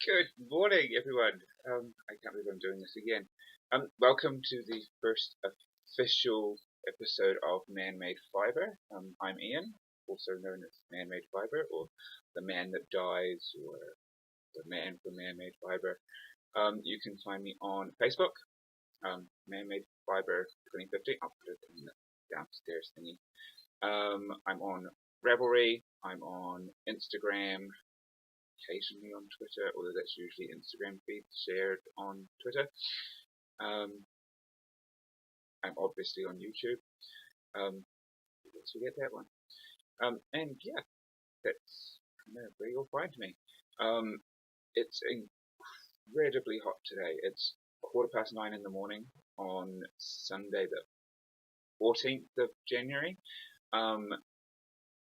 Good morning, everyone. I can't believe I'm doing this again. Welcome to the first official episode of Man-Made Fibre. I'm Ian, also known as Man-Made Fibre, or the Man That Dies, or the Man for Man-Made Fibre. You can find me on Facebook, Man-Made Fibre 2050. I'll put it in the downstairs thingy. I'm on Revelry. I'm on Instagram, occasionally on Twitter, although that's usually Instagram feeds shared on Twitter. I'm obviously on YouTube. Let's forget that one. And yeah, that's where you'll find me. It's incredibly hot today. It's 9:15 in the morning on Sunday, the 14th of January.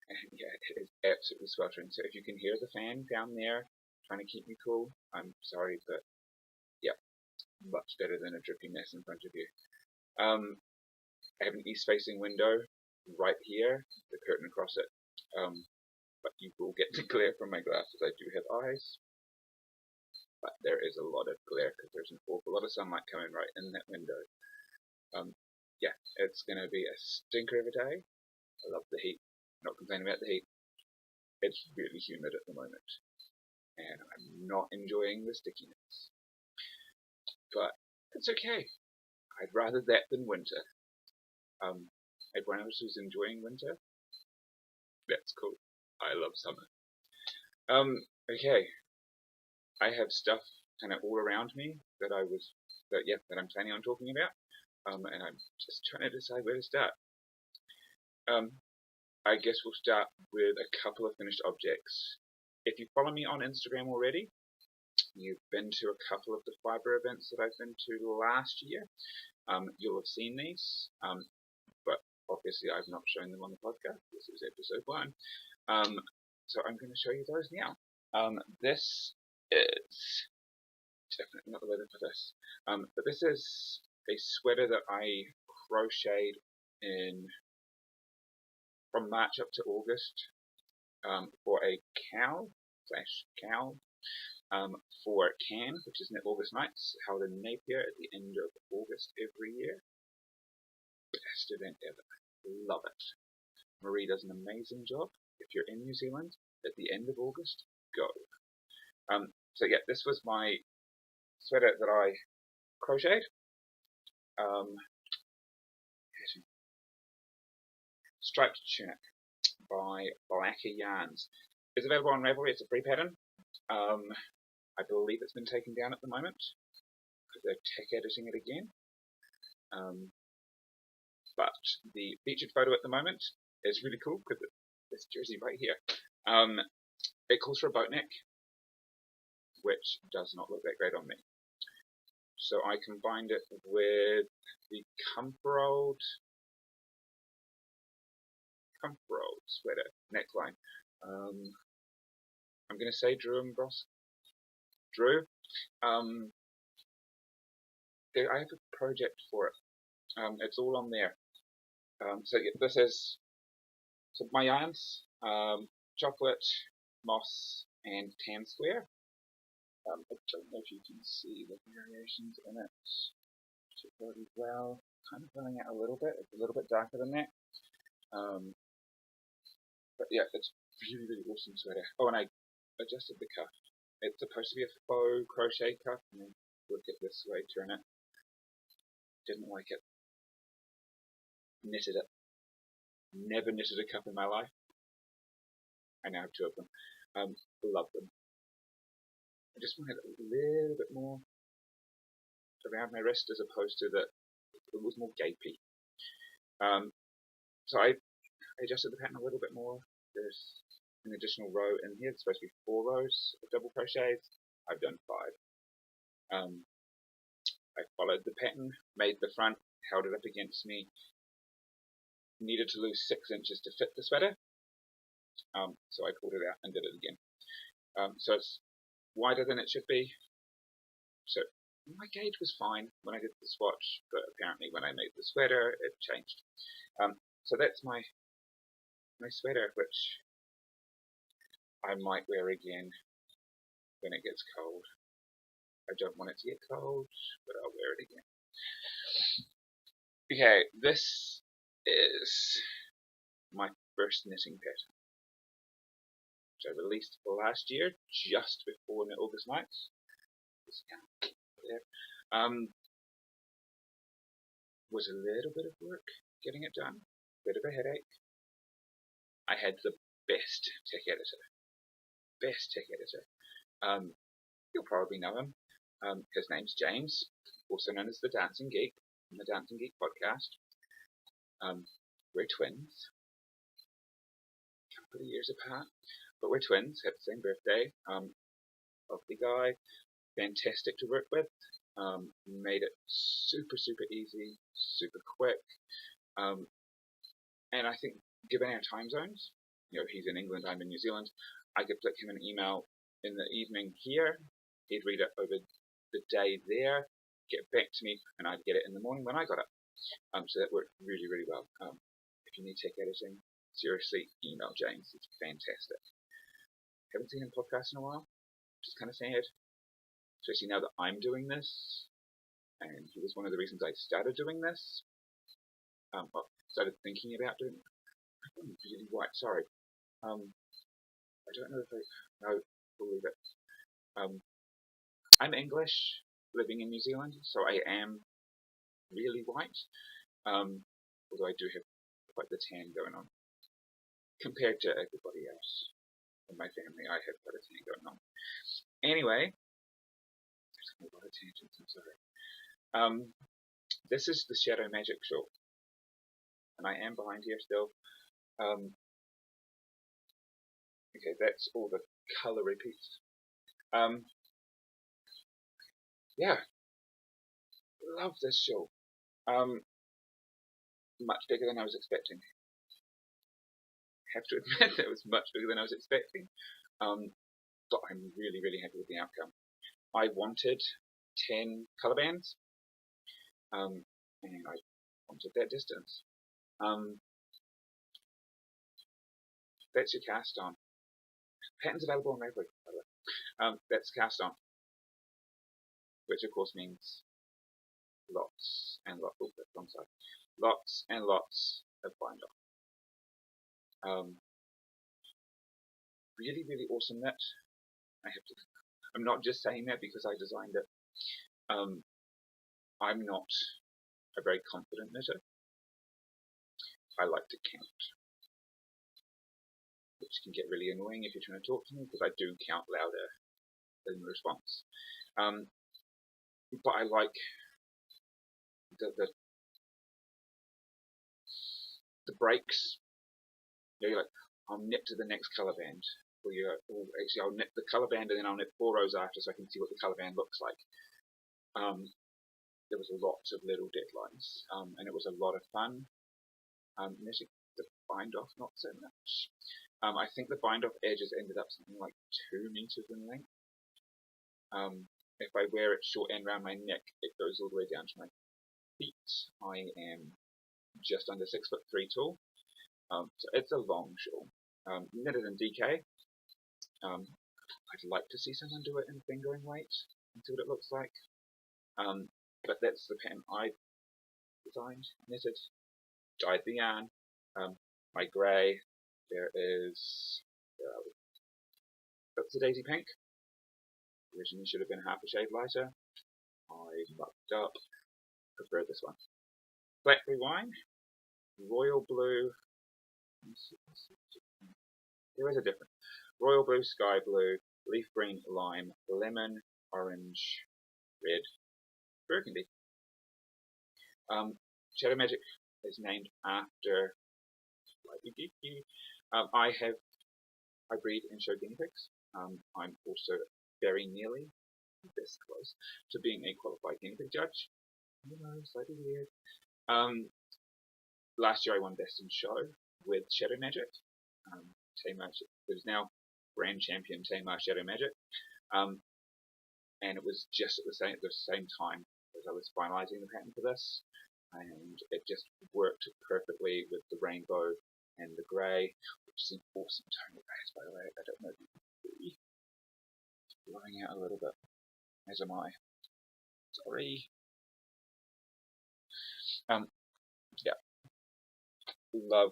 And yeah, it is absolutely sweltering. So if you can hear the fan down there trying to keep me cool, I'm sorry, but yeah, much better than a dripping mess in front of you. I have an east-facing window right here, the curtain across it, but you will get the glare from my glasses. I do have eyes, but there is a lot of glare because there's an awful lot of sunlight coming right in that window. Yeah, it's going to be a stinker of a day. I love the heat. Not complaining about the heat. It's really humid at the moment, and I'm not enjoying the stickiness. But it's okay. I'd rather that than winter. Everyone else who's enjoying winter, that's cool. I love summer. Okay. I have stuff kind of all around me that I'm planning on talking about. And I'm just trying to decide where to start. I guess we'll start with a couple of finished objects. If you follow me on Instagram already, you've been to a couple of the fibre events that I've been to last year. You'll have seen these, but obviously I've not shown them on the podcast. This is episode 1. So I'm going to show you those now. This is definitely not the weather for this, but this is a sweater that I crocheted from March up to August for a cow for Can, which is August Nights, held in Napier at the end of August every year. Best event ever. Love it. Marie does an amazing job. If you're in New Zealand at the end of August, go. So yeah, this was my sweater that I crocheted. Striped Tunic by Blacker Yarns. It's available on Ravelry. It's a free pattern. I believe it's been taken down at the moment because they're tech editing it again. But the featured photo at the moment is really cool because it's this jersey right here. It calls for a boat neck, which does not look that great on me. So I combined it with the Comforold sweater neckline. I'm going to say Drew and Bros. Drew. I have a project for it. It's all on there. So yeah, this is my yarns: chocolate, moss, and tan square. I don't know if you can see the variations in it particularly well. Kind of filling out a little bit. It's a little bit darker than that. But yeah, it's really, really awesome sweater. Oh, and I adjusted the cuff. It's supposed to be a faux crochet cuff, and then work it this way, turn it. Didn't like it. Knitted it. Never knitted a cuff in my life. I now have 2 of them. Love them. I just wanted a little bit more around my wrist as opposed to it was more gapey. So I adjusted the pattern a little bit more. There's an additional row in here. It's supposed to be 4 rows of double crochets. I've done 5. I followed the pattern, made the front, held it up against me. Needed to lose 6 inches to fit the sweater. So I pulled it out and did it again. So it's wider than it should be. So my gauge was fine when I did the swatch, but apparently when I made the sweater, it changed. So that's my sweater, which I might wear again when it gets cold. I don't want it to get cold, but I'll wear it again. Okay, this is my first knitting pattern, which I released last year, just before August nights. Was a little bit of work getting it done, bit of a headache. I had the best tech editor. You'll probably know him. His name's James, also known as the Dancing Geek, from the Dancing Geek podcast. We're twins, a couple of years apart, but we're twins, had the same birthday. Lovely guy, fantastic to work with. Made it super easy, super quick. And I think, given our time zones, he's in England, I'm in New Zealand, I could flick him an email in the evening here, he'd read it over the day there, get back to me, and I'd get it in the morning when I got it. So that worked really well. If you need tech editing, seriously, email James. It's fantastic. Haven't seen him podcast in a while, which is kind of sad, especially now that I'm doing this, and he was one of the reasons I started doing this. Started thinking about doing it. I'm really white, sorry. I don't know if no, we'll leave it. I'm English, living in New Zealand, so I am really white. Although I do have quite the tan going on. Compared to everybody else in my family, I have quite a tan going on. Anyway, there's a lot of tangents, I'm sorry. This is the Shadow Magic shawl. And I am behind here still. Okay, that's all the colour piece. Yeah, love this shawl. Much bigger than I was expecting. Have to admit that it was much bigger than I was expecting. But I'm really happy with the outcome. I wanted 10 colour bands, and I wanted that distance. That's your cast on. Patterns available on Ravelry, by the way. That's cast on, which of course means lots and lots of bind off. Really awesome knit. I'm not just saying that because I designed it. I'm not a very confident knitter. I like to count, which can get really annoying if you're trying to talk to me, because I do count louder in response. But I like the breaks. You're like, I'll knit to the next colour band, or actually I'll knit the colour band and then I'll knit 4 rows after so I can see what the colour band looks like. There was lots of little deadlines, and it was a lot of fun. Knitting the bind off, not so much. I think the bind off edges ended up something like 2 meters in length. If I wear it short and round my neck, it goes all the way down to my feet. I am just under 6'3" tall, so it's a long shawl. Knitted in DK. I'd like to see someone do it in fingering weight and see what it looks like. But that's the pattern I designed, knitted, dyed the yarn. My grey, it's a daisy pink. Originally should have been half a shade lighter. I mucked up. Prefer this one. Blackberry wine, royal blue. There is a difference. Royal blue, sky blue, leaf green, lime, lemon, orange, red, burgundy. Shadow Magic is named after slightly geeky. I breed and show guinea pigs. I'm also very nearly this close to being a qualified guinea pig judge. Slightly weird. Last year I won Best in Show with Shadow Magic. Tamar, who's now Grand Champion Tamar Shadow Magic. And it was just at the same time as I was finalising the pattern for this, and it just worked perfectly with the rainbow and the grey, which is an awesome tone of base, by the way. I don't know if you can see. blowing out a little bit, as am I. Sorry. Yeah, love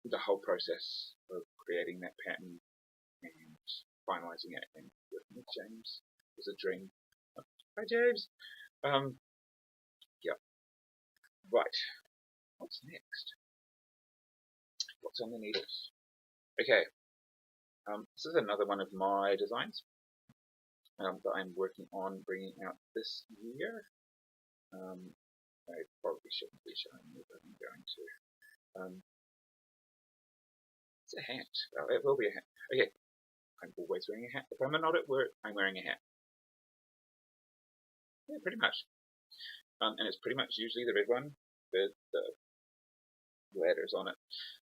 the whole process of creating that pattern and finalizing it and working with James was a dream. Hi James. Yeah. Right. What's next? What's on the needles? Okay. This is another one of my designs that I'm working on bringing out this year. I probably shouldn't be showing you, but I'm going to. It's a hat. Well, it will be a hat. Okay. I'm always wearing a hat. If I'm not at work, I'm wearing a hat. Yeah, pretty much. And it's pretty much usually the red one with the letters on it.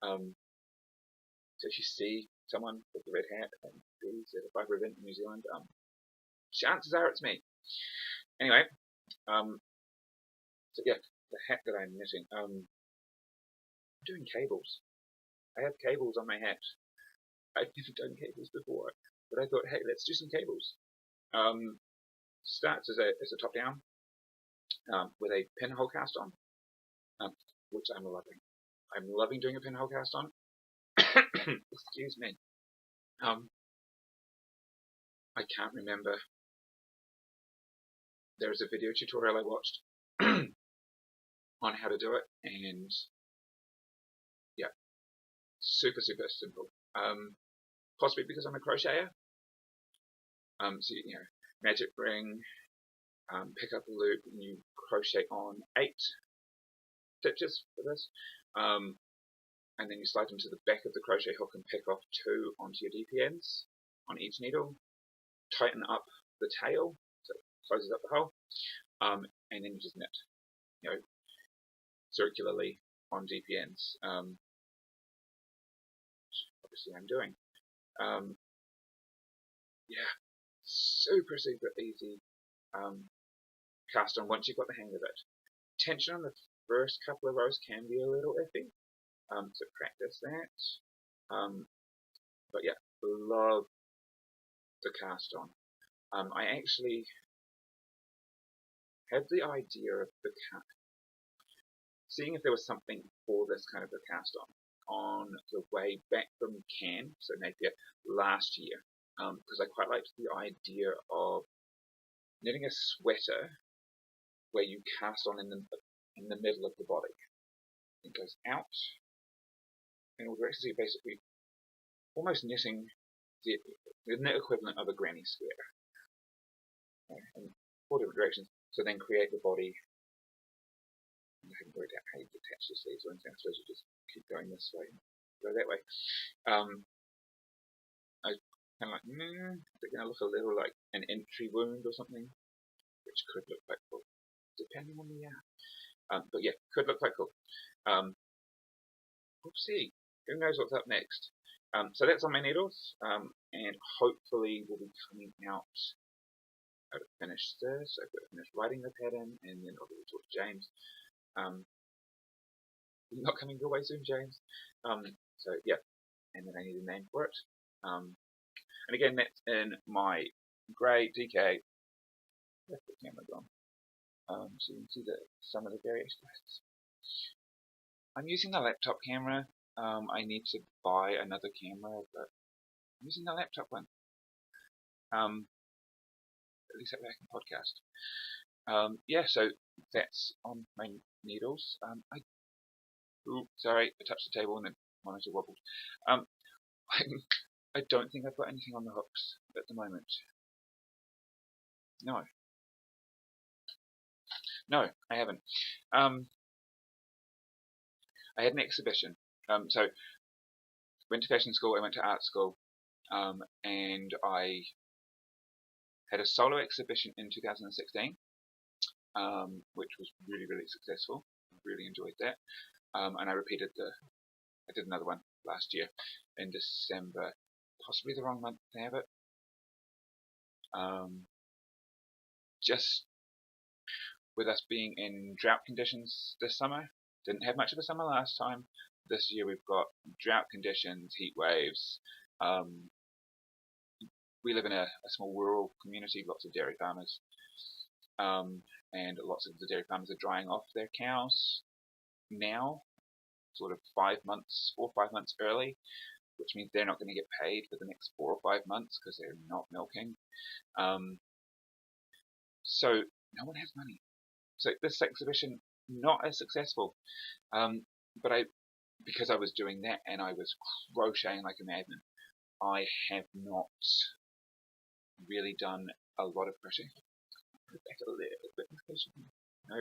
So if you see someone with the red hat and is at a fibre event in New Zealand, chances are it's me. Anyway, so yeah, the hat that I'm knitting. I'm doing cables. I have cables on my hat. I've never done cables before, but I thought, hey, let's do some cables. Starts as a top down with a pinhole cast on, which I'm loving. I'm loving doing a pinhole cast on. Excuse me. I can't remember. There was a video tutorial I watched on how to do it, and yeah, super simple. Possibly because I'm a crocheter. So you know, magic ring, pick up a loop, and you crochet on 8 stitches for this, and then you slide them to the back of the crochet hook and pick off 2 onto your DPNs on each needle. Tighten up the tail so it closes up the hole, and then you just knit, you know, circularly on DPNs. Obviously, I'm doing. Yeah, super easy cast on once you've got the hang of it. Tension on the first couple of rows can be a little iffy, so practice that. But yeah, love the cast on. I actually had the idea of seeing if there was something for this kind of a cast on the way back from Cannes, so Napier, last year, because I quite liked the idea of knitting a sweater where you cast on in the middle of the body. It goes out in all directions. So you're basically almost knitting the knit equivalent of a granny square, in 4 different directions. So then create the body. I haven't worked out how you attach the sleeves or anything. I suppose you just keep going this way and go that way. I was kind of like, they're going to look a little like an entry wound or something, which could look quite cool, depending on the but yeah, could look quite cool. We'll see. Who knows what's up next? So that's on my needles, and hopefully will be coming out. I've finished this. I've got to finish writing the pattern, and then I'll talk to James. Not coming your way soon, James. So yeah, and then I need a name for it. And again, that's in my grey DK. Left the camera gone. So you can see some of the various lists. I'm using the laptop camera. I need to buy another camera, but I'm using the laptop one. At least at back in podcast. Yeah, so that's on my needles. Sorry, I touched the table and the monitor wobbled. I don't think I've got anything on the hooks at the moment. No, I haven't. I had an exhibition. So went to fashion school, I went to art school, and I had a solo exhibition in 2016, which was really successful. I really enjoyed that. And I did another one last year in December, possibly the wrong month to have it. Just with us being in drought conditions this summer, didn't have much of a summer last time. This year we've got drought conditions, heat waves. we live in a small rural community, lots of dairy farmers, and lots of the dairy farmers are drying off their cows now, sort of 4 or 5 months early, which means they're not going to get paid for the next 4 or 5 months because they're not milking. So no one has money. So this exhibition, not as successful. But because I was doing that and I was crocheting like a madman, I have not really done a lot of crocheting. Put it back a little bit. No,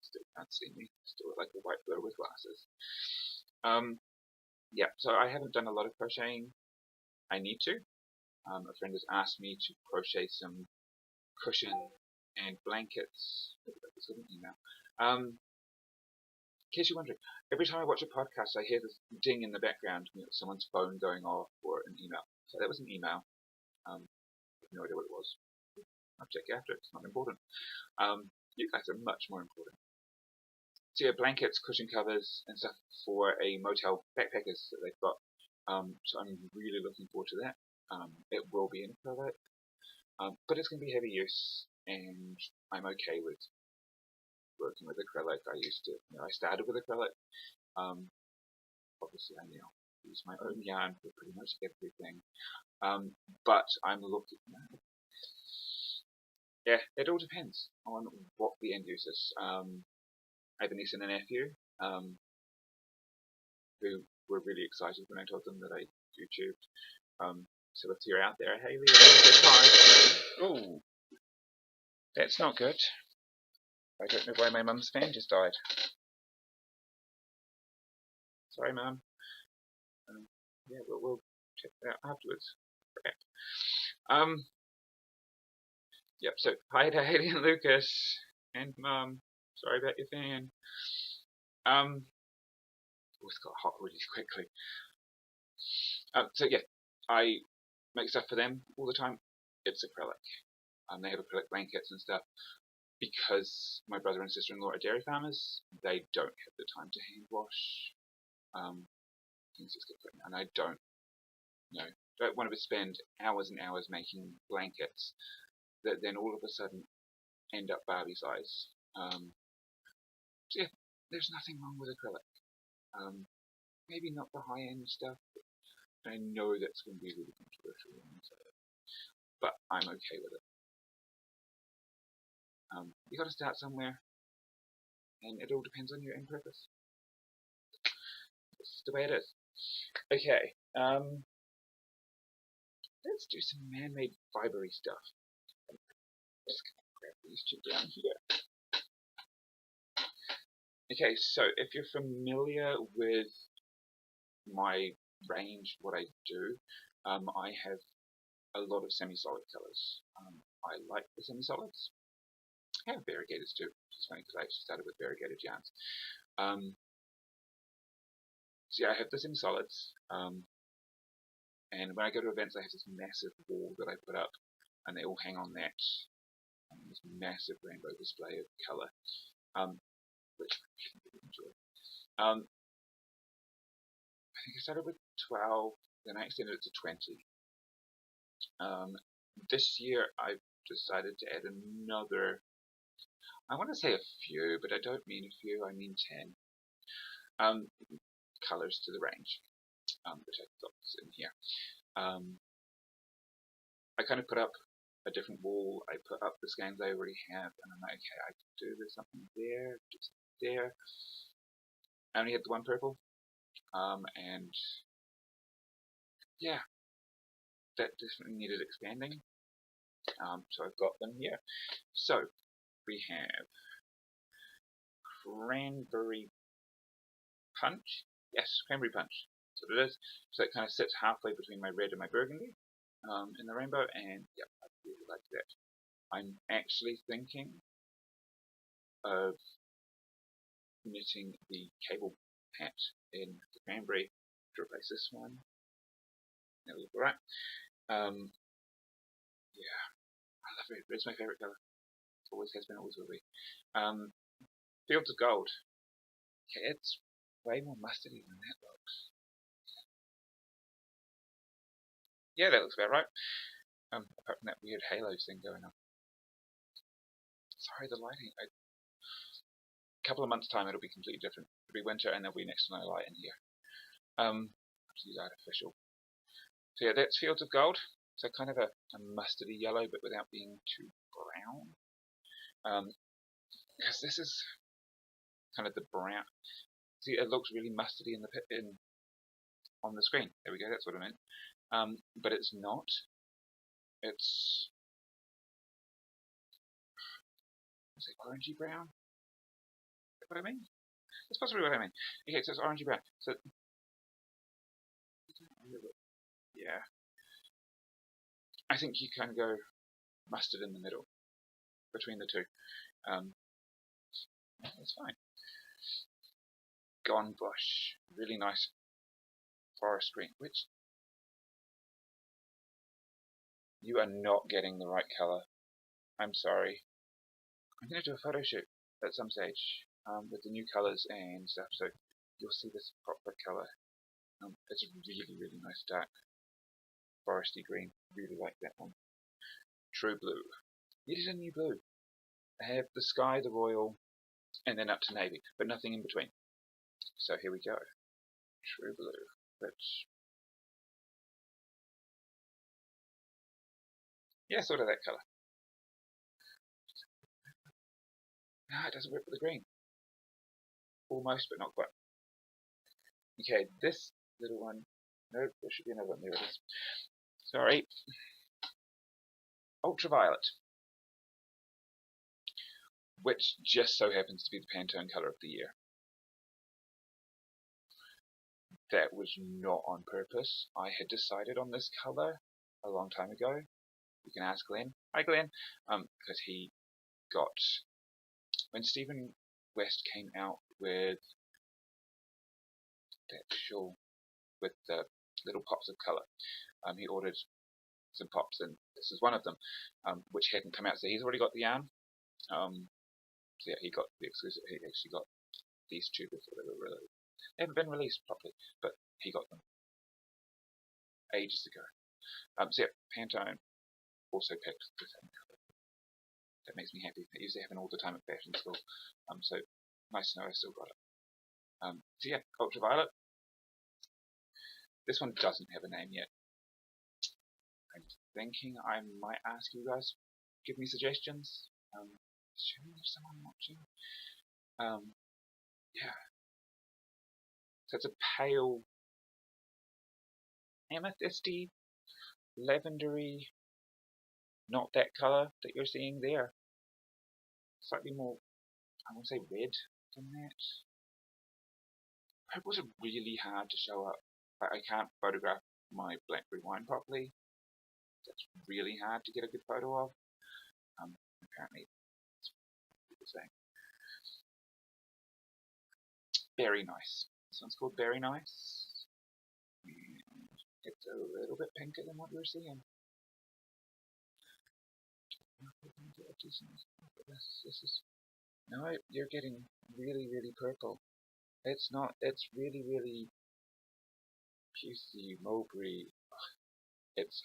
still can't see me. Still like a white blur with glasses. Yeah, so I haven't done a lot of crocheting. I need to. A friend has asked me to crochet some cushion and blankets. This was an email. In case you're wondering, every time I watch a podcast, I hear this ding in the background, someone's phone going off or an email. So that was an email. I have no idea what it was. I'll check after. It's not important. You guys are much more important. So yeah, blankets, cushion covers, and stuff for a motel backpackers that they've got. So I'm really looking forward to that. It will be in acrylic, but it's going to be heavy use, and I'm okay with working with acrylic. I started with acrylic. Obviously, I now use my own yarn for pretty much everything. But I'm looking. Yeah, it all depends on what the end users. I have a niece and a nephew who were really excited when I told them that I YouTubed. So if you're out there, Haley, oh, that's not good. I don't know why my mum's fan just died. Sorry, Mum. Yeah, we'll check that out afterwards. Yep. So hi to Haley and Lucas and Mum. Sorry about your fan. It's got hot really quickly. So yeah, I make stuff for them all the time. It's acrylic. They have acrylic blankets and stuff. Because my brother and sister-in-law are dairy farmers, they don't have the time to hand wash. Things just get put in, and I don't want to spend hours and hours making blankets that then all of a sudden end up Barbie size. So yeah, there's nothing wrong with acrylic. Maybe not the high-end stuff. I know that's going to be really controversial, but I'm okay with it. You got to start somewhere, and it all depends on your end purpose. That's the way it is. Okay, let's do some man-made fibery stuff. Just grab these two down here. Okay, so if you're familiar with my range, what I do, I have a lot of semi-solid colors. I like the semi-solids. I have variegators too, which is funny because I actually started with variegated yarns. So yeah, I have the semi-solids, and when I go to events, I have this massive wall that I put up, and they all hang on that. This massive rainbow display of color, which I really enjoy. I think I started with 12, then I extended it to 20. This year I've decided to add another, I want to say a few, but I don't mean a few, I mean 10 colors to the range, which I got in here. I kind of put up a different wall. I put up the skeins I already have, and I'm like, okay, I can do this something there, just there. I only had the one purple, and yeah, that definitely needed expanding. So I've got them here. So we have cranberry punch. Yes, cranberry punch. That's what it is. So it kind of sits halfway between my red and my burgundy in the rainbow, and yeah, I really like that. I'm actually thinking of knitting the cable hat in the cranberry to replace this one. That'll look alright. Yeah, I love red. Red's my favourite colour. Always has been, always will be. Fields of Gold. Okay, it's way more mustardy than that looks. Yeah, that looks about right. Apart from that weird halo thing going on. Sorry, the lighting. A couple of months' time, it'll be completely different. It'll be winter, and there'll be next to no light in here. To use artificial. So yeah, that's Fields of Gold. So kind of a mustardy yellow, but without being too brown. Because this is kind of the brown. See, it looks really mustardy on the screen. There we go. That's what I meant. But it's not. It's is it orangey brown? Is that what I mean? That's possibly what I mean. Okay, so it's orangey brown. So yeah, I think you kind of go mustard in the middle between the two. That's fine. Gone Bush, really nice forest green. Which you are not getting the right color. I'm sorry. I'm going to do a photo shoot at some stage with the new colors and stuff, so you'll see this proper color. It's a really, really nice dark foresty green. Really like that one. True blue. Needed a new blue. I have the sky, the royal, and then up to navy, but nothing in between. So here we go. True blue. Which, yeah, sort of that color. No, it doesn't work with the green. Almost, but not quite. Okay, this little one. Nope, there should be another one. There it is. Sorry. Ultraviolet. Which just so happens to be the Pantone color of the year. That was not on purpose. I had decided on this color a long time ago. You can ask Glenn. Hi, Glenn. Because he got when Stephen West came out with that shawl with the little pops of color. He ordered some pops, and this is one of them, which hadn't come out. So he's already got the yarn. So yeah, he got the exclusive. He actually got these two before they were released. They haven't been released properly, but he got them ages ago. So yeah, Pantone also picked the same color. That makes me happy. I used to have it all the time at fashion school. So nice to know I still got it. So yeah, Ultraviolet. This one doesn't have a name yet. I'm thinking I might ask you guys, give me suggestions. Assuming there's someone watching. Yeah. So it's a pale amethysty, lavendery, not that colour that you're seeing there. Slightly more, I won't say red than that. Purples are really hard to show up. I can't photograph my blackberry wine properly. That's really hard to get a good photo of. Apparently, it's the same. Very nice. This one's called Very Nice. And it's a little bit pinker than what you're seeing. This is no, you're getting really, really purple. It's not. It's really, really juicy, mulberry. It's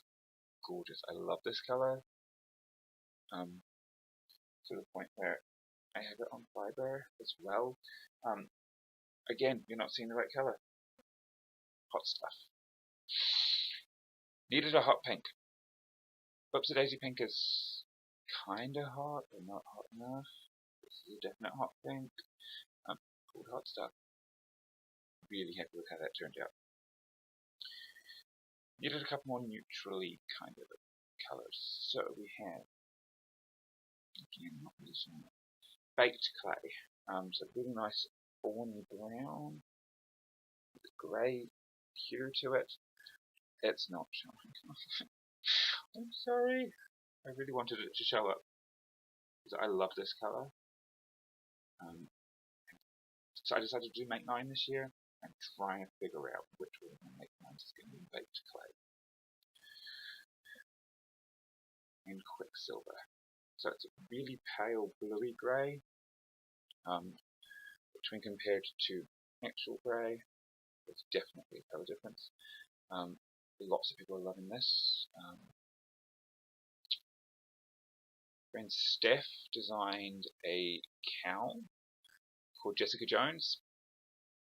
gorgeous. I love this color. To the point where I have it on fiber as well. Again, you're not seeing the right color. Hot stuff. Needed a hot pink. Whoopsie Daisy Pink is kinda hot, but not hot enough. This is a definite hot pink. Called Hot Stuff. Really happy with how that turned out. Needed a couple more neutrally kind of colors. So we have, again, not really showing it, baked clay. So really nice thorny brown with grey hue to it. It's not showing. I'm sorry. I really wanted it to show up because I love this color. So I decided to do Make 9 this year and try and figure out which one of my Make 9s is going to be baked clay. And Quicksilver. So it's a really pale bluey grey, which when compared to actual grey, there's definitely a colour difference. Lots of people are loving this. friend Steph designed a cowl called Jessica Jones.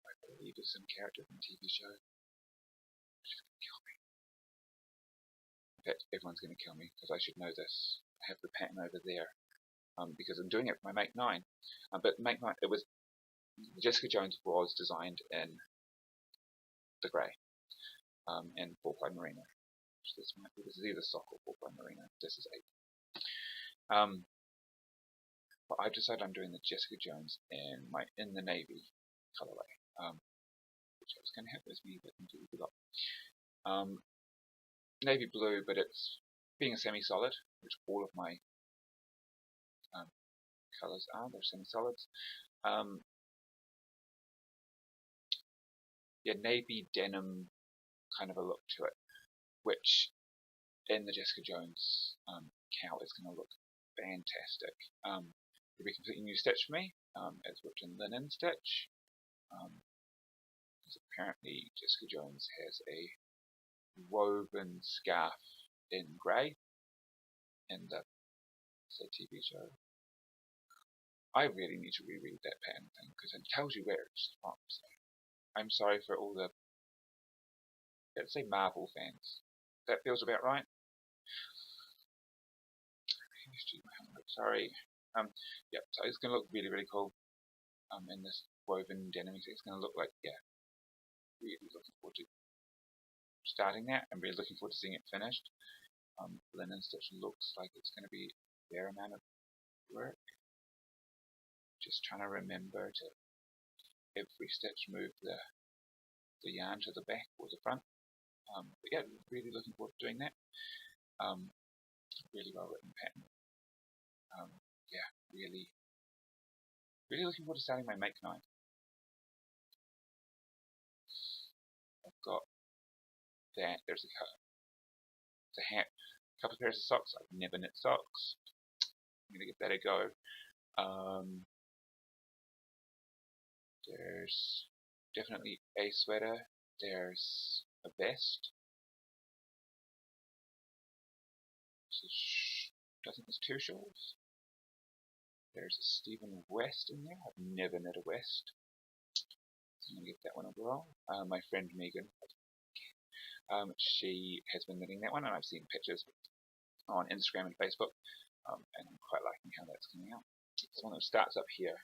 I believe it's some character from a TV show. She's going to kill me. In fact, everyone's going to kill me because I should know this. I have the pattern over there because I'm doing it for my Make 9. But Make 9, it was Jessica Jones was designed in the grey and 4-ply merino. This is either sock or 4-ply merino. This is 8. But I've decided I'm doing the Jessica Jones in the navy colorway, which I was going to have with me, but completely forgot. Navy blue, but it's being a semi-solid, which all of my colors are. They're semi-solids. Yeah, navy denim kind of a look to it, which in the Jessica Jones cowl is going to look fantastic. It'll be a completely new stitch for me. It's whipped in linen stitch. Because apparently Jessica Jones has a woven scarf in grey in the TV show. I really need to reread that pattern thing because it tells you where it's from. So I'm sorry for all the, let's say, Marvel fans. That feels about right. Sorry. Yeah, so it's going to look really, really cool. In this woven denim, it's going to look like, yeah, really looking forward to starting that and really looking forward to seeing it finished. Linen stitch looks like it's going to be a fair amount of work. Just trying to remember to every stitch move the yarn to the back or the front. But yeah, really looking forward to doing that. Really well written pattern. Yeah, really looking forward to starting my Make 9. I've got that. There's a hat, a couple of pairs of socks. I've never knit socks. I'm gonna give that a go. There's definitely a sweater. There's a vest. I think there's 2 shawls. There's a Stephen West in there. I've never knit a West. So I'm going to give that one a whirl. My friend Megan, she has been knitting that one, and I've seen pictures on Instagram and Facebook, and I'm quite liking how that's coming out. It's one that starts up here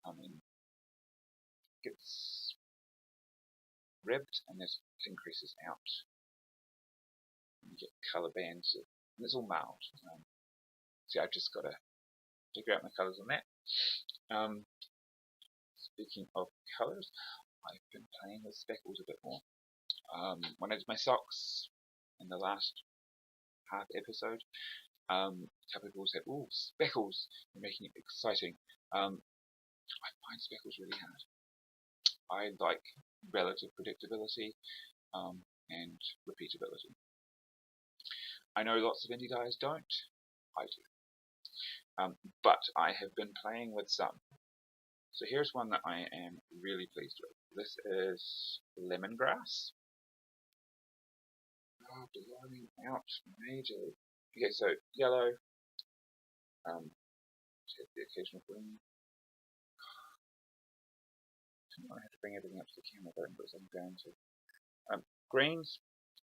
and gets ribbed, and this increases out. And you get colour bands, and it's all mild. See, I've just got to figure out my colours on that. Speaking of colours, I've been playing with speckles a bit more. When I did my socks in the last half episode, a couple of people said, "Oh, speckles, you're making it exciting." I find speckles really hard. I like relative predictability and repeatability. I know lots of indie dyers don't. I do. But I have been playing with some. So here's one that I am really pleased with. This is lemongrass. Oh, blowing out majorly. Okay, so yellow. The occasional green. I have to bring everything up to the camera though, because I'm going to. Greens,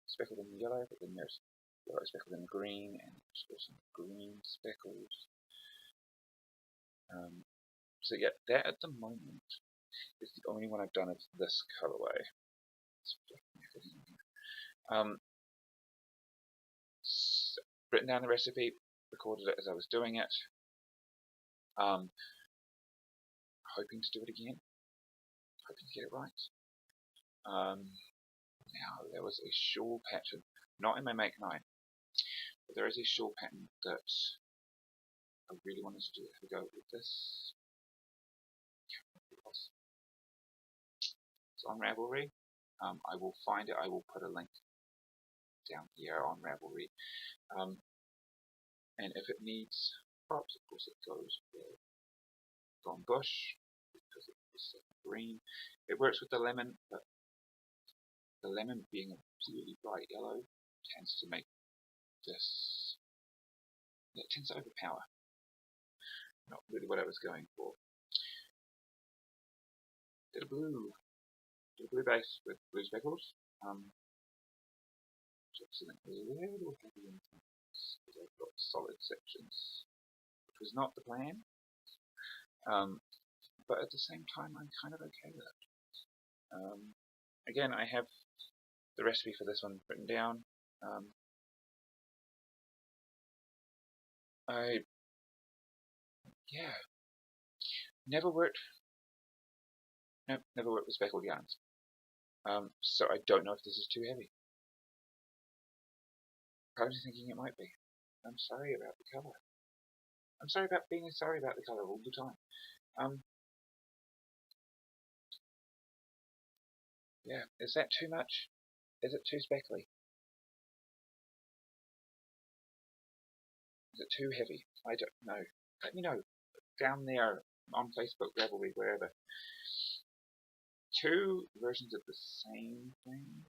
speckled in the yellow, but then there's yellow speckled in the green, and there's some green speckles. So yeah, that at the moment is the only one I've done of this colorway. So, written down the recipe, recorded it as I was doing it. Hoping to do it again. Hoping to get it right. Now there was a shawl pattern, not in my Make 9, but there is a shawl pattern that I really wanted to do. Have a go with this. It's on Ravelry. I will find it. I will put a link down here on Ravelry. And if it needs props, of course it goes with Gone Bush because it's green. It works with the lemon, but the lemon being a really bright yellow tends to make this. It tends to overpower. not really what I was going for. Did a blue base with blue speckles. Just a little heavy in because I've got solid sections, which was not the plan. But at the same time, I'm kind of okay with it. Again, I have the recipe for this one written down. Never worked with speckled yarns. So I don't know if this is too heavy. Probably thinking it might be. I'm sorry about the colour. I'm sorry about being sorry about the colour all the time. Yeah, is that too much? Is it too speckly? Is it too heavy? I don't know. Let me know down there on Facebook, Revelry, wherever. Two versions of the same thing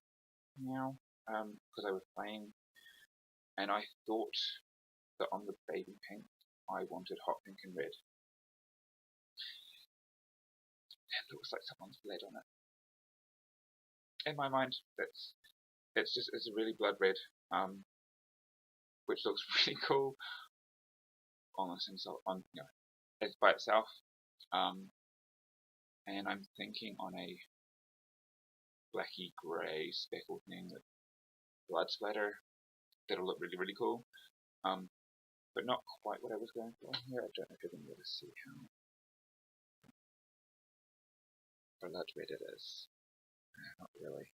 now, because I was playing, and I thought that on the baby pink I wanted hot pink and red. It looks like someone's bled on it. In my mind, it's a really blood red, which looks really cool on it's by itself. And I'm thinking on a blacky grey speckled thing with blood splatter that'll look really, really cool. But not quite what I was going for here. I don't know if you're going to be able to see how blood red it is. Not really.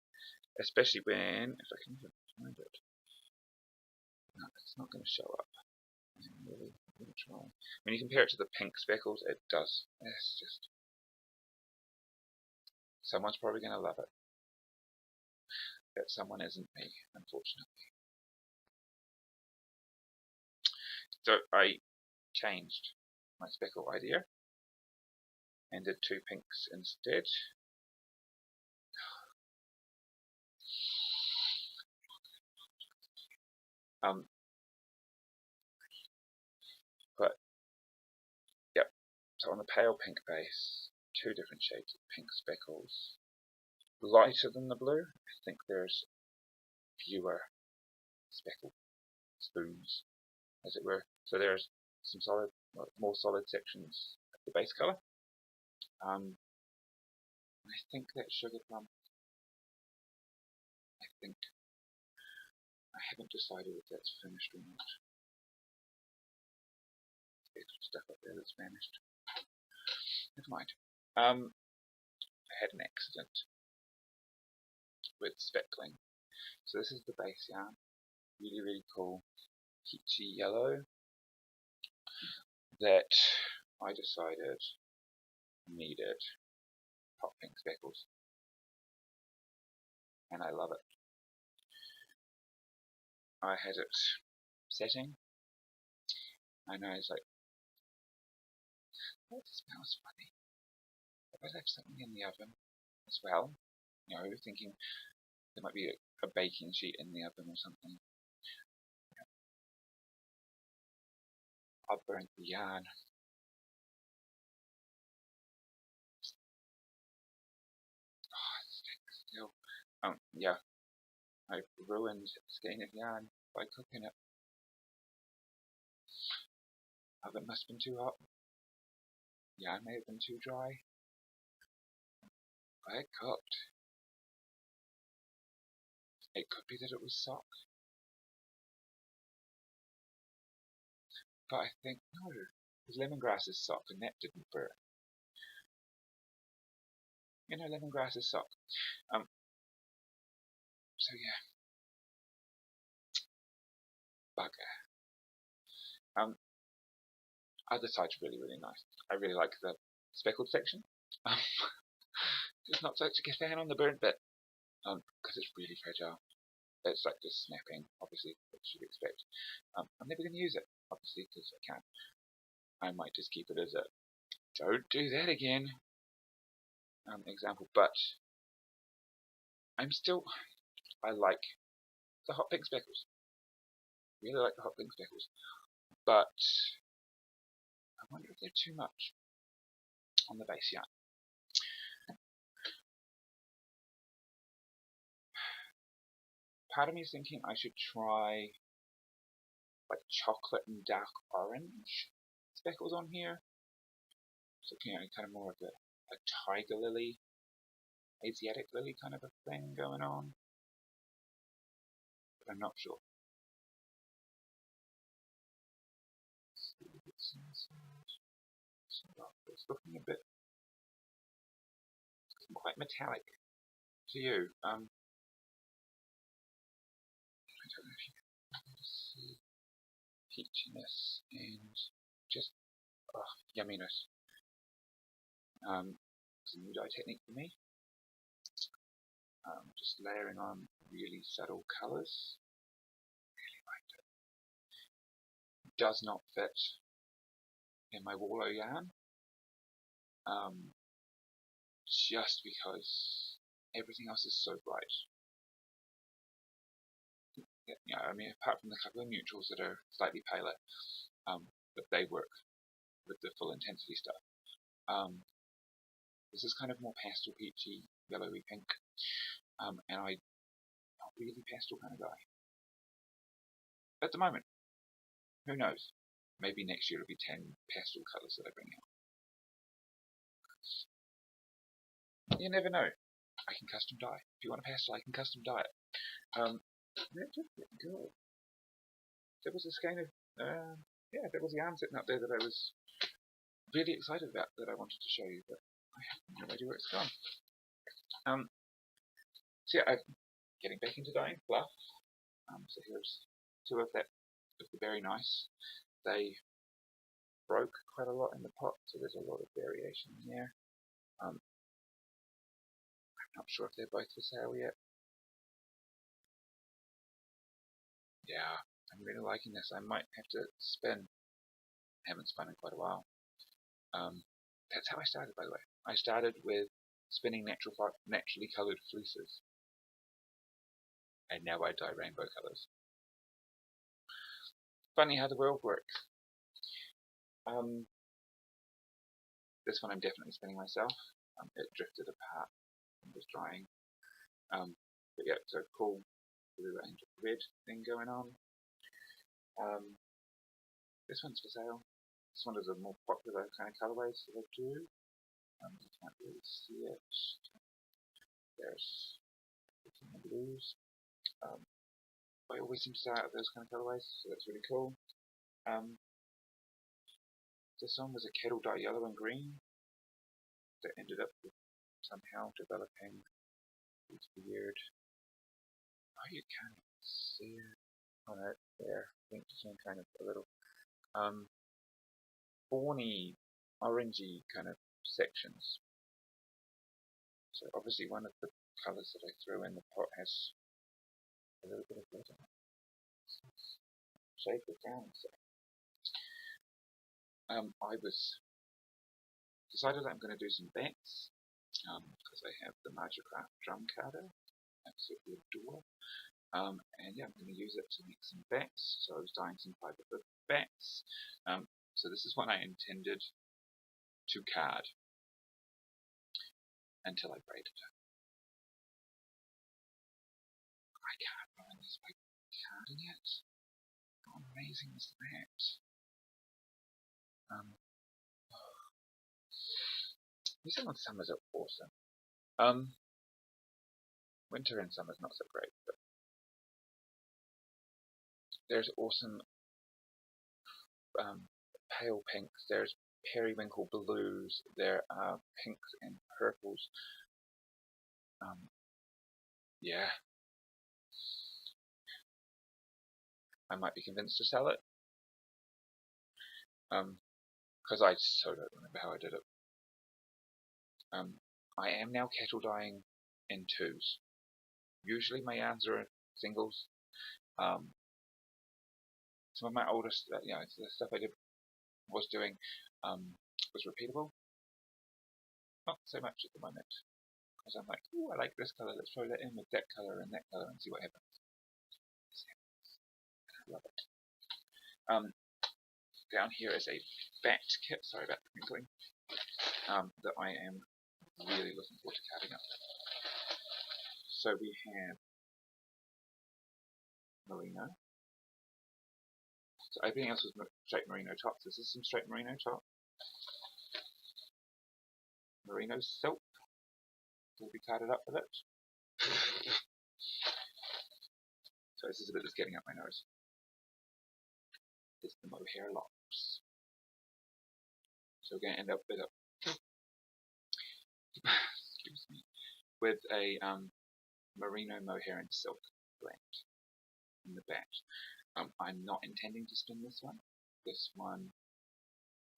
Especially when, if I can even find it. No, it's not going to show up. I'm really going to try. When you compare it to the pink speckles, it does. It's just... Someone's probably going to love it. That someone isn't me, unfortunately. So I changed my speckle idea and did two pinks instead. But yep, so on the pale pink base, two different shades of pink speckles, lighter than the blue. I think there's fewer speckle spoons, as it were. So there's some solid, more solid sections of the base color. I think that sugar plum. I haven't decided if that's finished or not. There's stuff up there that's vanished. Never mind. I had an accident with speckling. So this is the base yarn. Really, really cool, peachy yellow that I decided needed hot pink speckles. And I love it. I had it setting, and I was like, oh, it smells funny. If I left something in the oven as well, thinking there might be a baking sheet in the oven or something. I burnt the yarn. Oh, it stinks still. Yeah, I ruined a skein of yarn by cooking it. Oven must have been too hot. Yarn may have been too dry. But it cooked. It could be that it was sock. But I think, no, because lemongrass is sock and that didn't burn. Lemongrass is sock. So yeah. Bugger. Other side's really, really nice. I really like the speckled section. Just not such a fan on the burnt bit. Because it's really fragile. It's like just snapping, obviously, as you'd expect. I'm never going to use it, obviously, because I can't. I might just keep it as a don't do that again example. But I like the hot pink speckles. Really like the hot pink speckles. But I wonder if they're too much on the base yarn. Part of me is thinking I should try like chocolate and dark orange speckles on here. So kind of more of a tiger lily, Asiatic lily kind of a thing going on. But I'm not sure. It's looking quite metallic to you. I don't know if you can see peachiness and just yumminess. It's a new dye technique for me. Just layering on really subtle colours. Really like it. Does not fit in my wallow yarn. Just because everything else is so bright. Yeah, I mean, apart from the couple of neutrals that are slightly paler, but they work with the full intensity stuff. This is kind of more pastel peachy, yellowy pink, and I'm not really pastel kind of guy. At the moment, who knows? Maybe next year it'll be 10 pastel colours that I bring out. You never know. I can custom dye. If you want a pastel, I can custom dye it. That just didn't go. There was a skein of, there was yarn sitting up there that I was really excited about that I wanted to show you, but I have no idea where it's gone. So yeah, I'm getting back into dyeing fluff. So here's two of that, of the Very Nice. They broke quite a lot in the pot, so there's a lot of variation there. I'm not sure if they're both for sale yet. Yeah, I'm really liking this. I might have to spin. I haven't spun in quite a while. That's how I started, by the way. I started with spinning naturally coloured fleeces, and now I dye rainbow colours. Funny how the world works. This one I'm definitely spinning myself. It drifted apart and was drying. But yeah, so cool blue and red thing going on. This one's for sale. This one is a more popular kind of colourways that I do. You can't really see it. There's the blues. I always seem to start out with those kind of colourways, so that's really cool. This one was a kettle dye yellow and green that ended up somehow developing these weird. Oh, you can't see it. Oh no, there. I think just kind of a little fawny, orangey kind of sections. So obviously one of the colours that I threw in the pot has a little bit of red in it. Shade it down. So I was decided that I'm going to do some backs because I have the Magikarp drum carder. Absolutely adore. And yeah, I'm going to use it to make some backs. So I was dyeing some fibre for backs. So this is one I intended to card until I braided it. I can't ruin this by carding it. How amazing is that? New Zealand summers are awesome. Winter and summer's not so great, but there's awesome pale pinks, there's periwinkle blues, there are pinks and purples. Yeah. I might be convinced to sell it. Because I so don't remember how I did it. I am now kettle dyeing in twos. Usually my yarns are singles. Some of my oldest, the stuff I was doing was repeatable. Not so much at the moment. Because I'm like, ooh, I like this colour, let's throw that in with that colour and see what happens. I love it. down here is a bat kit, sorry about the crinkling, that I am really looking forward to cutting up. So we have merino. So everything else was straight merino top. This is some straight merino top. Merino silk will be carded up with it. So this is a bit that's getting up my nose. This is the mohair locks. So we're going to end up with a excuse me, with a merino mohair and silk blend in the back. I'm not intending to spin this one. This one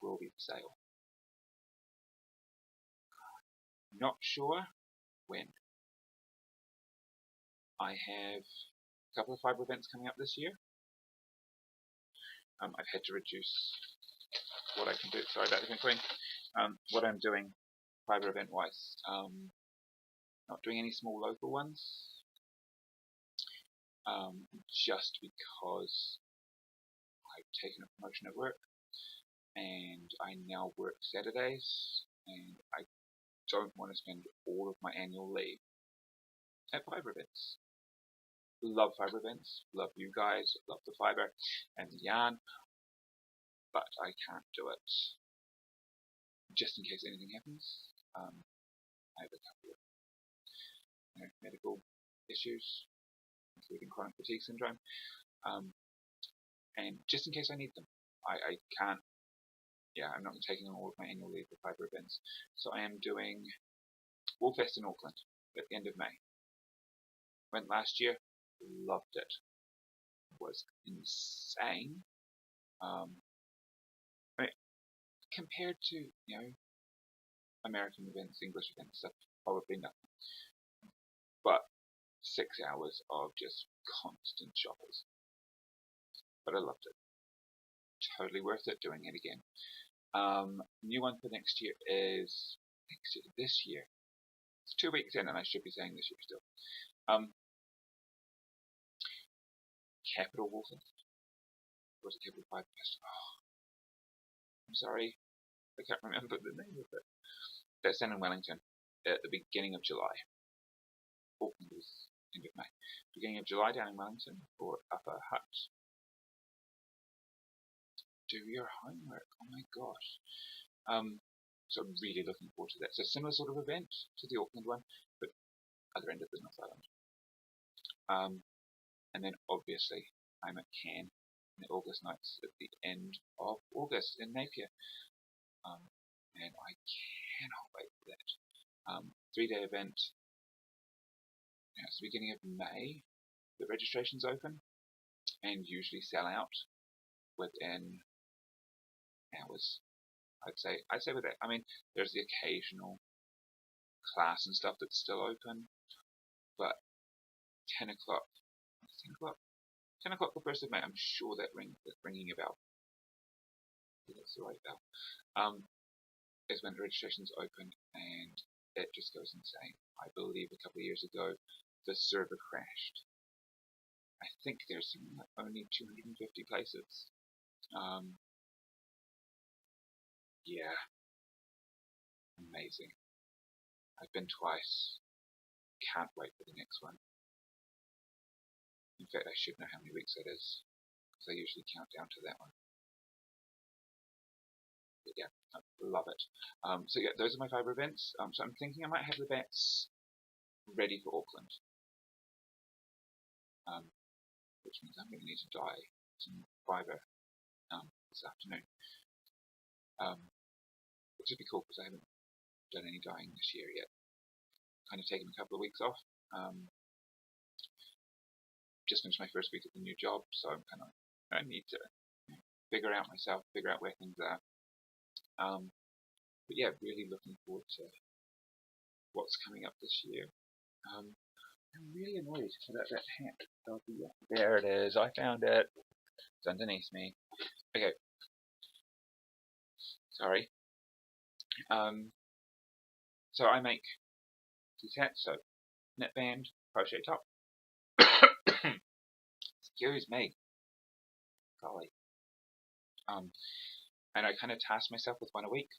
will be for sale. Not sure when. I have a couple of fibre events coming up this year. I've had to reduce what I can do. Sorry about the crinkling. What I'm doing fibre event wise, not doing any small local ones, just because I've taken a promotion at work and I now work Saturdays and I don't want to spend all of my annual leave at fibre events. Love fibre events, love you guys, love the fibre and the yarn, but I can't do it just in case anything happens. I have a couple of medical issues, including chronic fatigue syndrome, and just in case I need them. I can't, I'm not taking all of my annual leave for fibre events. So I am doing Woolfest in Auckland at the end of May. Went last year, loved it. It was insane. Compared to, American events, English events, stuff, probably nothing. But 6 hours of just constant shoppers. But I loved it. Totally worth it doing it again. New one for next year is this year. It's 2 weeks in, and I should be saying this year still. Capital Woolfest. Or was it Capital Fibre Fest? Oh, I'm sorry, I can't remember the name of it. That's down in Wellington at the beginning of July. Auckland was end of May. Beginning of July down in Wellington for Upper Hut. Do your homework. Oh my gosh. So I'm really looking forward to that. So similar sort of event to the Auckland one, but other end of the North Island. And then obviously I'm at Cairn in the August nights at the end of August in Napier. And I cannot wait for that. 3-day event. It's the beginning of May. The registration's open and usually sell out within hours. I'd say with that. I mean, there's the occasional class and stuff that's still open, but 10 o'clock the 1st of May, I'm sure that's ringing a bell. That's the right bell. Is when the registration's open and it just goes insane. I believe a couple of years ago the server crashed. I think there's only 250 places. Yeah, amazing. I've been twice. Can't wait for the next one. In fact, I should know how many weeks that is, because I usually count down to that one. But yeah, I love it. So yeah, those are my fibre events. So I'm thinking I might have the bats ready for Auckland. Which means I'm going to need to dye some fibre this afternoon. Which would be cool because I haven't done any dyeing this year yet. Kind of taken a couple of weeks off. Just finished my first week at the new job, so I need to figure out myself, figure out where things are. But yeah, really looking forward to what's coming up this year. I'm really annoyed about that hat. There it is. I found it. It's underneath me. Okay. Sorry. So I make these hats. So knitband, crochet top. Excuse me. Golly. And I kind of tasked myself with one a week.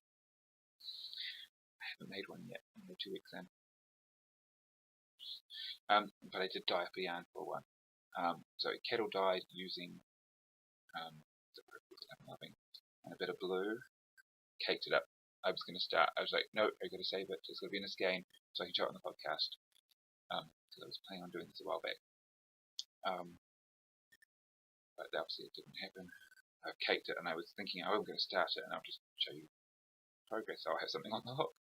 I haven't made one yet. I'm 2 weeks in. But I did dye up a yarn for one. So kettle dyed using the purple that I'm loving and a bit of blue. Caked it up. I was going to start. I was like, no, I've got to save it. It's going to be in a skein so I can show it on the podcast. Because I was planning on doing this a while back. But obviously it didn't happen. I've caked it, and I was thinking, oh, I'm going to start it, and I'll just show you progress. So I'll have something on the hook.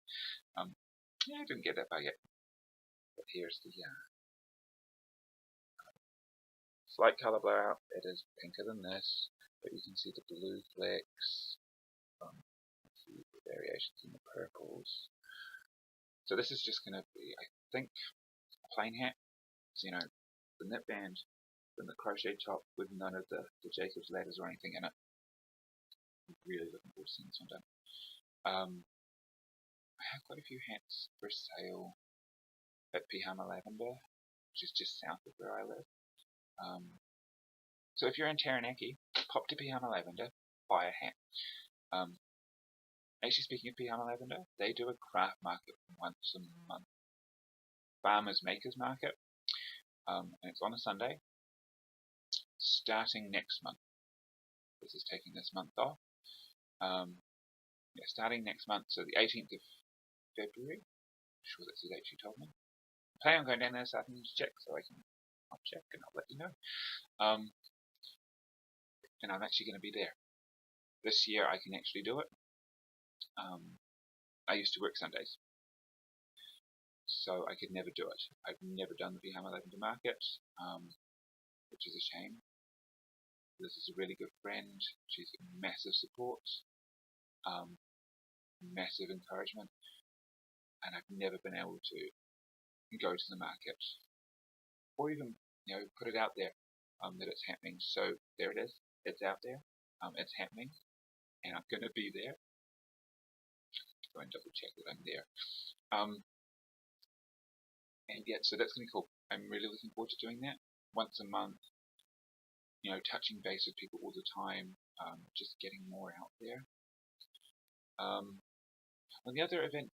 Yeah, I didn't get that far yet. But here's the slight colour blowout. It is pinker than this, but you can see the blue flecks. See the variations in the purples. So this is just going to be, I think, a plain hat. So, the knit band and the crochet top with none of the Jacob's ladders or anything in it. I'm really looking forward to seeing this one done. I have quite a few hats for sale at Pihama Lavender, which is just south of where I live. So if you're in Taranaki, pop to Pihama Lavender, buy a hat. Actually, speaking of Pihama Lavender, they do a craft market once a month. Farmers Makers Market. And it's on a Sunday. Starting next month. This is taking this month off. Starting next month, so the 18th of February. I'm sure that's the date she told me. I plan on going down there this afternoon to check, so I'll check and I'll let you know. And I'm actually going to be there. This year I can actually do it. I used to work Sundays, so I could never do it. I've never done the Pihama Lavender Market, which is a shame. This is a really good friend. She's a massive support, massive encouragement, and I've never been able to go to the market or even put it out there that it's happening. So there it is. It's out there. It's happening, and I'm going to be there. Go and double check that I'm there. And yeah, so that's going to be cool. I'm really looking forward to doing that once a month. Touching base with people all the time, just getting more out there. On the other event,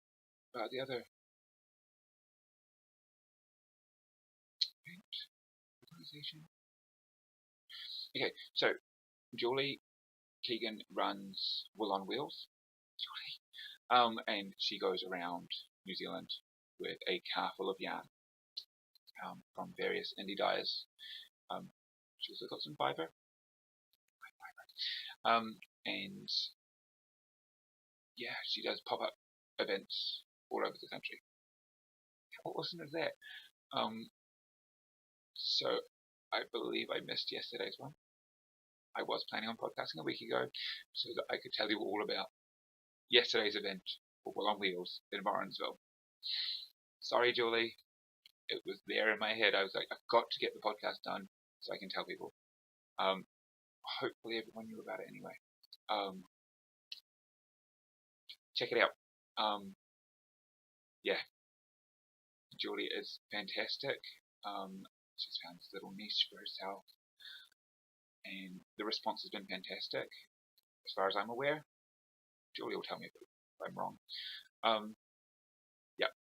organization. Okay, so Julie Keegan runs Wool on Wheels. And she goes around New Zealand with a car full of yarn from various indie dyers. She's also got some fibre. And yeah, she does pop-up events all over the country. How awesome is that? So I believe I missed yesterday's one. I was planning on podcasting a week ago so that I could tell you all about yesterday's event for Wool on Wheels in Morrinsville. Sorry, Julie. It was there in my head. I was like, I've got to get the podcast done so I can tell people. Hopefully everyone knew about it anyway. Check it out. Yeah. Julie is fantastic. She's found this little niche for herself. And the response has been fantastic. As far as I'm aware. Julie will tell me if I'm wrong. Yeah.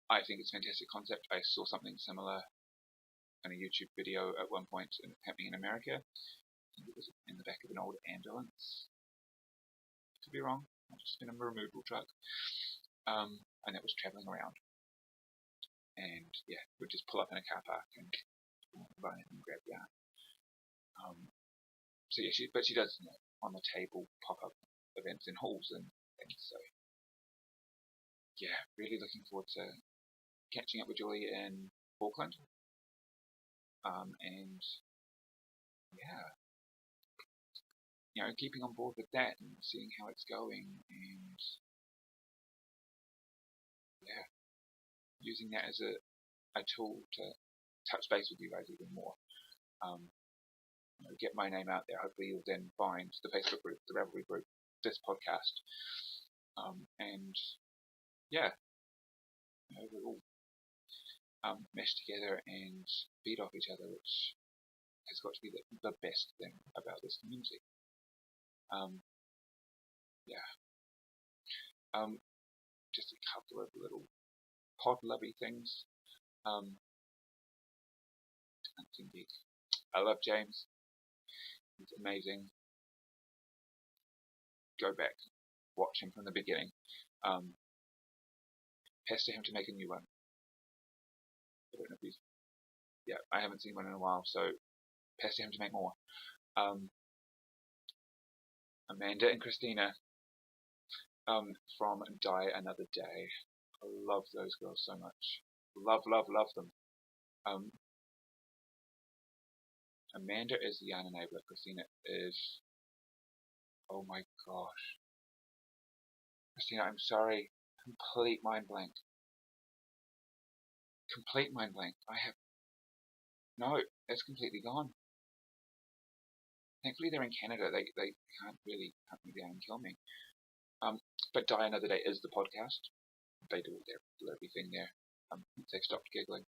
I think it's a fantastic concept. I saw something similar in a YouTube video at one point happening in America. I think it was in the back of an old ambulance. Could be wrong. Might have just been a removal truck. And it was travelling around. And yeah, we'd just pull up in a car park and run in and grab yarn. So yeah, she does on the table pop-up events in halls and things. So yeah, really looking forward to catching up with Julie in Auckland. And yeah, keeping on board with that and seeing how it's going, and yeah, using that as a tool to touch base with you guys even more. Get my name out there. Hopefully you'll then find the Facebook group, the Ravelry group, this podcast, and yeah, we all mesh together and feed off each other, which has got to be the best thing about this community. Um, yeah. Just a couple of little pod lubby things. Indeed. I love James. He's amazing. Go back, watch him from the beginning. Pester him to make a new one. I don't know if he's. Yeah, I haven't seen one in a while, so pester him to make more. Amanda and Christina from Die Another Day. I love those girls so much. Love them. Amanda is the yarn enabler. Christina is. Oh my gosh. Christina, I'm sorry. Complete mind blank. Complete mind blank. No, it's completely gone. Thankfully they're in Canada. They can't really hunt me down and kill me. But Die Another Day is the podcast. They do their blurby thing there. They stopped giggling.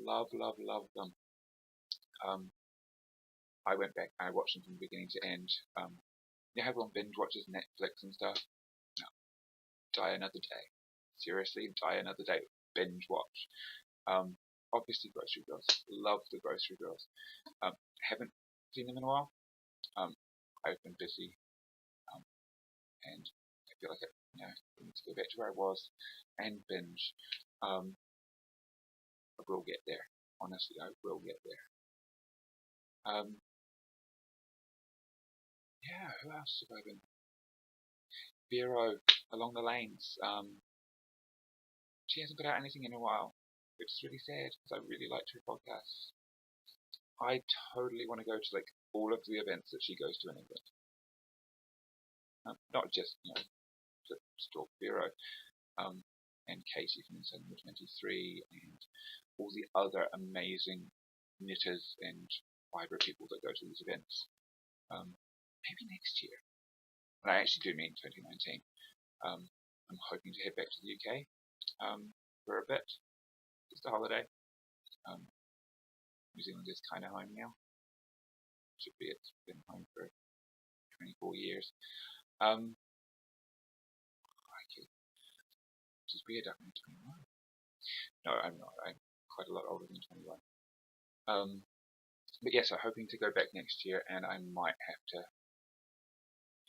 Love them. I went back and I watched them from beginning to end. You know, everyone binge watches Netflix and stuff. No, Die Another Day. Seriously, Die Another Day. Binge watch. Obviously, Grocery Girls. Love the Grocery Girls. Haven't seen them in a while. I've been busy, and I feel like I need to go back to where I was and binge. I will get there. Honestly, I will get there. Yeah, who else have I been? Vero, Along the Lanes. She hasn't put out anything in a while, which is really sad because I really liked her podcast. I totally want to go to like all of the events that she goes to in England. Not just to stalk Vero, and Katie from Inside Number 23, and all the other amazing knitters and fibre people that go to these events. Maybe next year. And I actually do mean 2019. I'm hoping to head back to the UK for a bit, just a holiday. New Zealand is kind of home now. Should be. It's been home for 24 years. Which is weird. I'm 21. No, I'm not. I'm quite a lot older than 21. But yes, I'm hoping to go back next year, and I might have to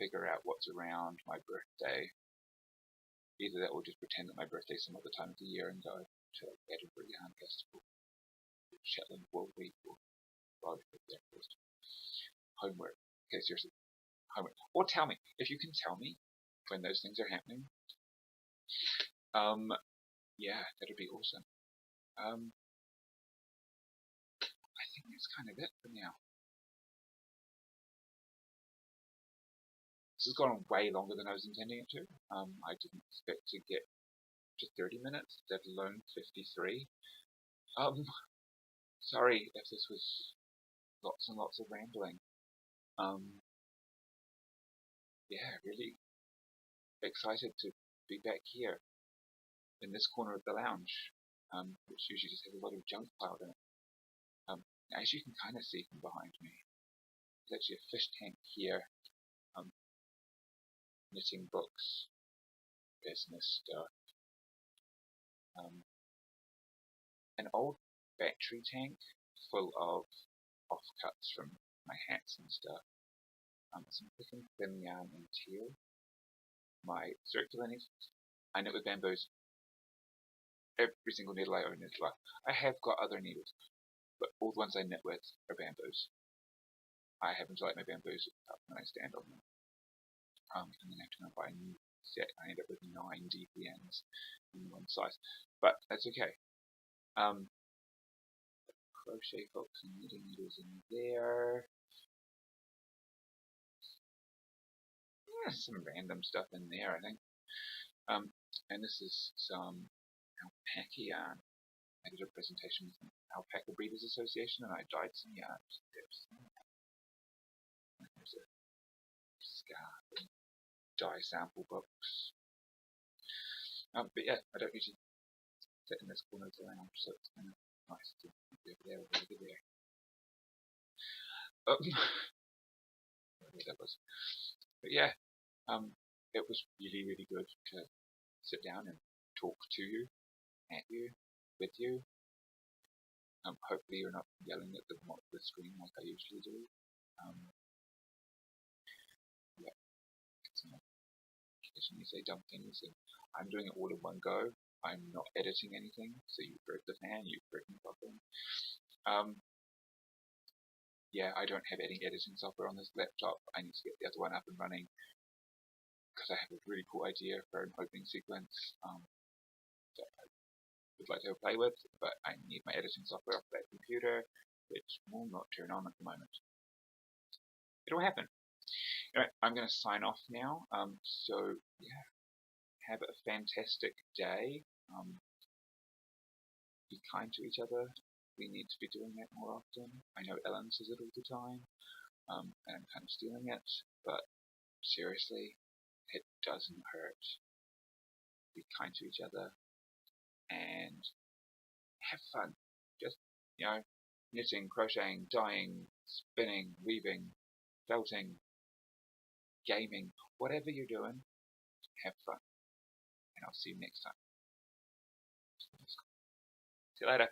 figure out what's around my birthday. Either that or just pretend that my birthday's some other time of the year and go to Edinburgh Yarn Festival, Shetland Wool Week, or there first. Homework. Okay, seriously. Homework. Or tell me. If you can tell me when those things are happening, yeah, that'd be awesome. I think that's kind of it for now. This has gone way longer than I was intending it to. I didn't expect to get to 30 minutes, let alone 53. Sorry if this was lots and lots of rambling. Yeah, really excited to be back here in this corner of the lounge, which usually just has a lot of junk piled in it. As you can kind of see from behind me, there's actually a fish tank here, knitting books, business stuff, an old battery tank full of offcuts from my hats and stuff, some thick and thin yarn and teal, my circular needles. I knit with bamboos. Every single needle I own is like, I have got other needles, but all the ones I knit with are bamboos. I happen to like my bamboos when I stand on them. And then I have to go buy a new set. I end up with 9 DPNs in one size, but that's okay. Crochet hooks and knitting needles in there. Yeah, some random stuff in there, I think. And this is some alpaca yarn. I did a presentation with the Alpaca Breeders Association, and I dyed some yarns. There's a scarf and dye sample books. But yeah, I don't usually sit in this corner of the lounge, so it's kind of nice to be over there or over there. where that was. But yeah, it was really, really good to sit down and talk to you, at you, with you. Hopefully you're not yelling at the screen like I usually do. Yeah, occasionally say dumb things, and I'm doing it all in one go. I'm not editing anything, so you've heard the fan, you've heard me talking. Yeah, I don't have any editing software on this laptop. I need to get the other one up and running because I have a really cool idea for an opening sequence that I would like to play with, but I need my editing software off that computer, which will not turn on at the moment. It'll happen. Anyway, I'm going to sign off now. So yeah, have a fantastic day. Be kind to each other. We need to be doing that more often. I know Ellen says it all the time, and I'm kind of stealing it, but seriously, it doesn't hurt. Be kind to each other and have fun. Just, knitting, crocheting, dyeing, spinning, weaving, felting, gaming, whatever you're doing, have fun. And I'll see you next time. See you later.